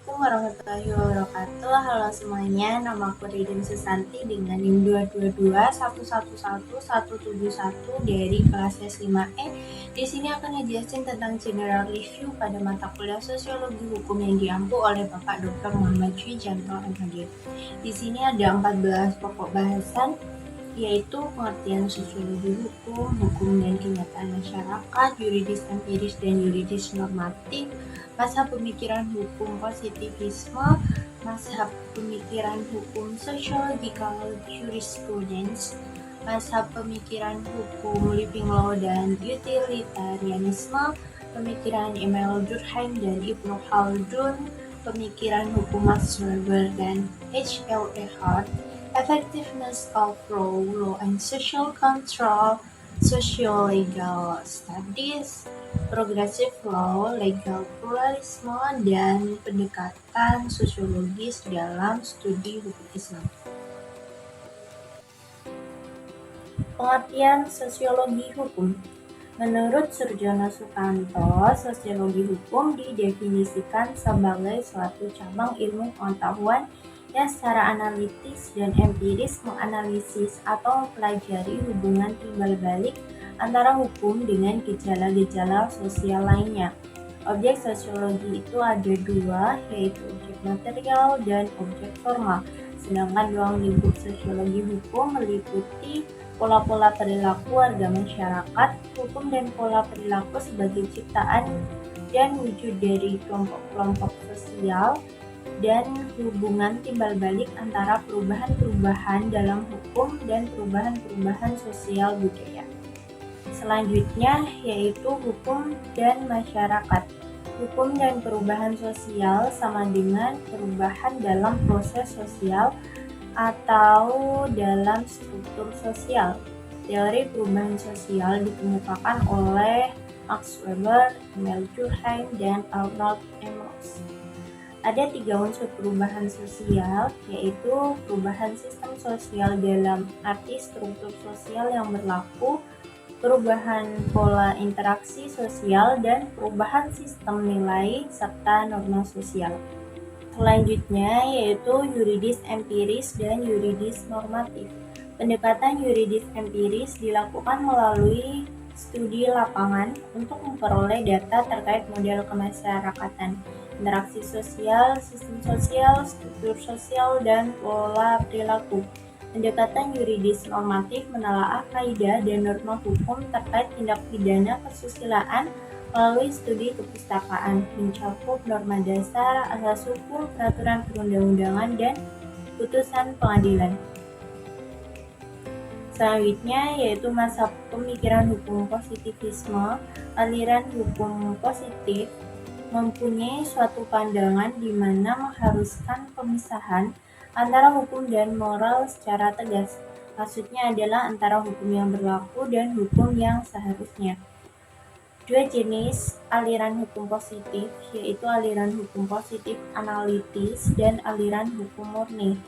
Assalamualaikum warahmatullahi wabarakatuh. Halo semuanya, nama aku Ridin Susanti dengan NIM 222111171 dari kelas S5E. Di sini akan ngejelasin tentang general review pada mata kuliah Sosiologi Hukum yang diampu oleh Bapak Dr. Muhammad Janto MHD. Di sini ada 14 pokok bahasan, yaitu pengertian sosiologi hukum, hukum dan kenyataan masyarakat, yuridis empiris dan yuridis normatif, mazhab pemikiran hukum positivisme, mazhab pemikiran hukum sociological jurisprudence, mazhab pemikiran hukum living law dan utilitarianisme, pemikiran Emil Durkheim dan Ibnu Khaldun, pemikiran hukum Max Weber dan H.L. Ehart, effectiveness of law and social control, socio-legal studies, progressive law, legal pluralism, dan pendekatan sosiologis dalam studi hukum Islam. Pengertian sosiologi hukum. Menurut Surjono Sukanto, sosiologi hukum didefinisikan sebagai suatu cabang ilmu pengetahuan yang secara analitis dan empiris menganalisis atau mempelajari hubungan timbal balik antara hukum dengan gejala-gejala sosial lainnya. Objek sosiologi itu ada dua, yaitu objek material dan objek formal. Sedangkan ruang lingkup sosiologi hukum meliputi pola-pola perilaku warga masyarakat, hukum dan pola perilaku sebagai ciptaan dan wujud dari kelompok-kelompok sosial, dan hubungan timbal balik antara perubahan-perubahan dalam hukum dan perubahan-perubahan sosial budaya. Selanjutnya yaitu hukum dan masyarakat. Hukum dan perubahan sosial sama dengan perubahan dalam proses sosial atau dalam struktur sosial. Teori perubahan sosial dikemukakan oleh Max Weber, Emil Durkheim, dan Arnold Emmons. Ada 3 unsur perubahan sosial, yaitu perubahan sistem sosial dalam arti struktur sosial yang berlaku, perubahan pola interaksi sosial, dan perubahan sistem nilai serta norma sosial. Selanjutnya yaitu yuridis empiris dan yuridis normatif. Pendekatan yuridis empiris dilakukan melalui studi lapangan untuk memperoleh data terkait model kemasyarakatan, interaksi sosial, sistem sosial, struktur sosial, dan pola perilaku. Pendekatan yuridis normatif menelaah kaidah dan norma hukum terkait tindak pidana kesusilaan melalui studi kepustakaan, mencakup norma dasar, asas hukum, peraturan perundang-undangan, dan putusan pengadilan. Selanjutnya yaitu mazhab pemikiran hukum positivisme. Aliran hukum positif mempunyai suatu pandangan di mana mengharuskan pemisahan antara hukum dan moral secara tegas. Maksudnya adalah antara hukum yang berlaku dan hukum yang seharusnya. 2 jenis aliran hukum positif, yaitu aliran hukum positif analitis dan aliran hukum murni.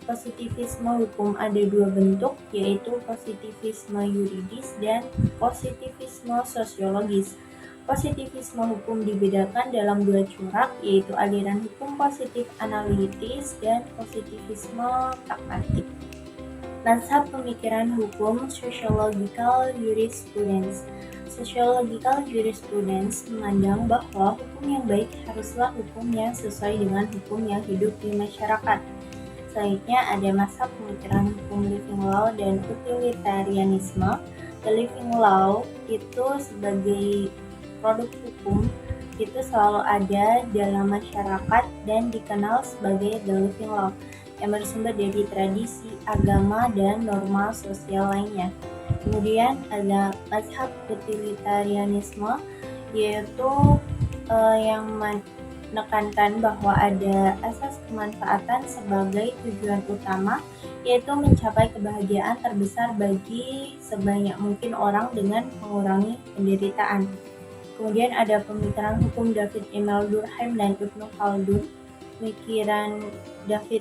Positivisme hukum ada 2 bentuk, yaitu positivisme yuridis dan positivisme sosiologis. Positivisme hukum dibedakan dalam 2 corak, yaitu aliran hukum positif analitis dan positivisme pragmatik. Mazhab pemikiran hukum sociological jurisprudence. Sociological jurisprudence memandang bahwa hukum yang baik haruslah hukum yang sesuai dengan hukum yang hidup di masyarakat. Selanjutnya ada mazhab pemikiran hukum living law dan utilitarianisme. The living law itu sebagai produk hukum itu selalu ada dalam masyarakat dan dikenal sebagai the living law yang bersumber dari tradisi, agama, dan norma sosial lainnya. Kemudian ada mazhab utilitarianisme, yaitu yang menekankan bahwa ada asas kemanfaatan sebagai tujuan utama, yaitu mencapai kebahagiaan terbesar bagi sebanyak mungkin orang dengan mengurangi penderitaan. Kemudian ada pemikiran hukum David Emil Durkheim dan Ibnu Khaldun. Pemikiran David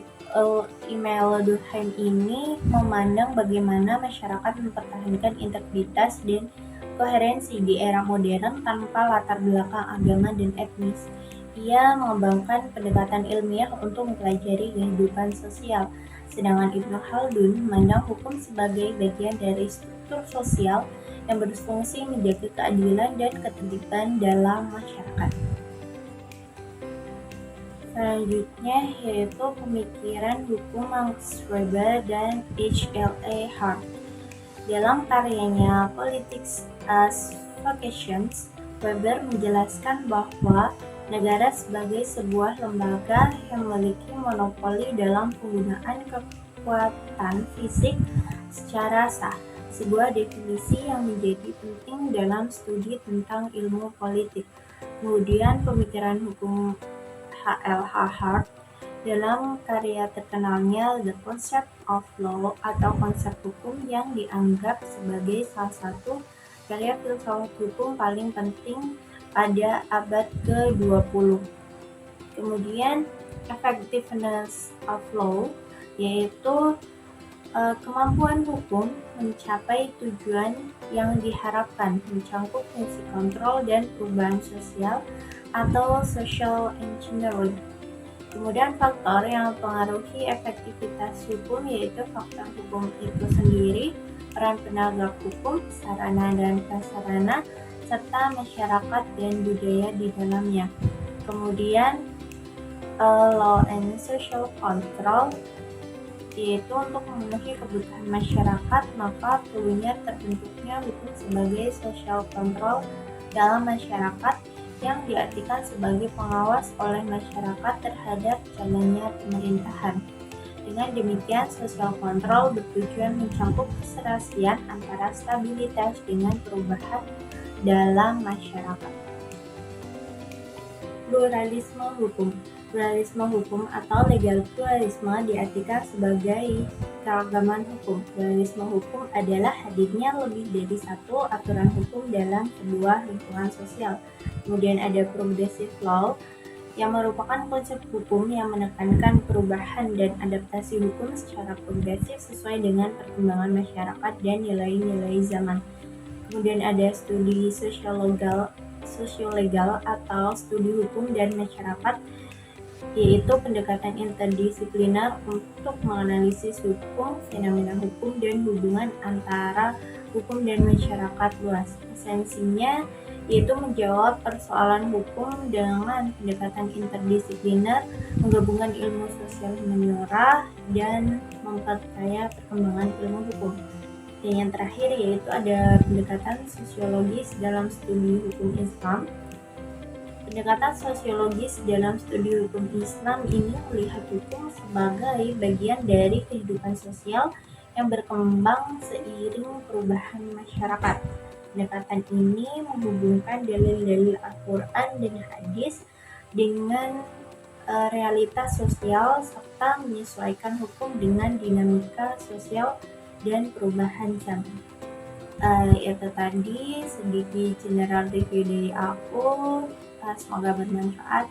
Emil Durkheim ini memandang bagaimana masyarakat mempertahankan integritas dan koherensi di era modern tanpa latar belakang agama dan etnis. Ia mengembangkan pendekatan ilmiah untuk mempelajari kehidupan sosial, sedangkan Ibnu Khaldun memandang hukum sebagai bagian dari struktur sosial yang berfungsi menjaga keadilan dan ketertiban dalam masyarakat. Selanjutnya yaitu pemikiran hukum Max Weber dan H.L.A. Hart. Dalam karyanya Politics as Vocations, Weber menjelaskan bahwa negara sebagai sebuah lembaga yang memiliki monopoli dalam penggunaan kekuatan fisik secara sah, sebuah definisi yang menjadi penting dalam studi tentang ilmu politik. Kemudian pemikiran hukum H.L.H. Hart dalam karya terkenalnya The Concept of Law atau konsep hukum yang dianggap sebagai salah satu karya filsafat hukum paling penting pada abad ke-20. Kemudian Effectiveness of Law yaitu kemampuan hukum mencapai tujuan yang diharapkan, mencakup fungsi kontrol dan perubahan sosial atau social engineering. Kemudian faktor yang mempengaruhi efektivitas hukum yaitu faktor hukum itu sendiri, peran penegak hukum, sarana dan prasarana, serta masyarakat dan budaya di dalamnya. Kemudian law and social control yaitu untuk memenuhi kebutuhan masyarakat, maka perlunya terbentuknya hukum sebagai social control dalam masyarakat yang diartikan sebagai pengawas oleh masyarakat terhadap jalannya pemerintahan. Dengan demikian, social control bertujuan mencakup keserasian antara stabilitas dengan perubahan dalam masyarakat. Pluralisme hukum. Pluralisme hukum atau legal pluralisme diartikan sebagai keragaman hukum. Pluralisme hukum adalah hadirnya lebih dari satu aturan hukum dalam sebuah lingkungan sosial. Kemudian ada progressive law yang merupakan konsep hukum yang menekankan perubahan dan adaptasi hukum secara progresif sesuai dengan perkembangan masyarakat dan nilai-nilai zaman. Kemudian ada studi sosiolegal atau studi hukum dan masyarakat, yaitu pendekatan interdisipliner untuk menganalisis hukum, fenomena hukum, dan hubungan antara hukum dan masyarakat luas. Esensinya yaitu menjawab persoalan hukum dengan pendekatan interdisipliner, menggabungkan ilmu sosial humaniora, dan memperkaya perkembangan ilmu hukum. Dan yang terakhir yaitu ada pendekatan sosiologis dalam studi hukum Islam. Pendekatan sosiologis dalam studi hukum Islam ini melihat hukum sebagai bagian dari kehidupan sosial yang berkembang seiring perubahan masyarakat. Pendekatan ini menghubungkan dalil-dalil Al-Quran dan hadis dengan realitas sosial serta menyesuaikan hukum dengan dinamika sosial dan perubahan zaman. Itu tadi sedikit general review dari aku. Semoga bermanfaat.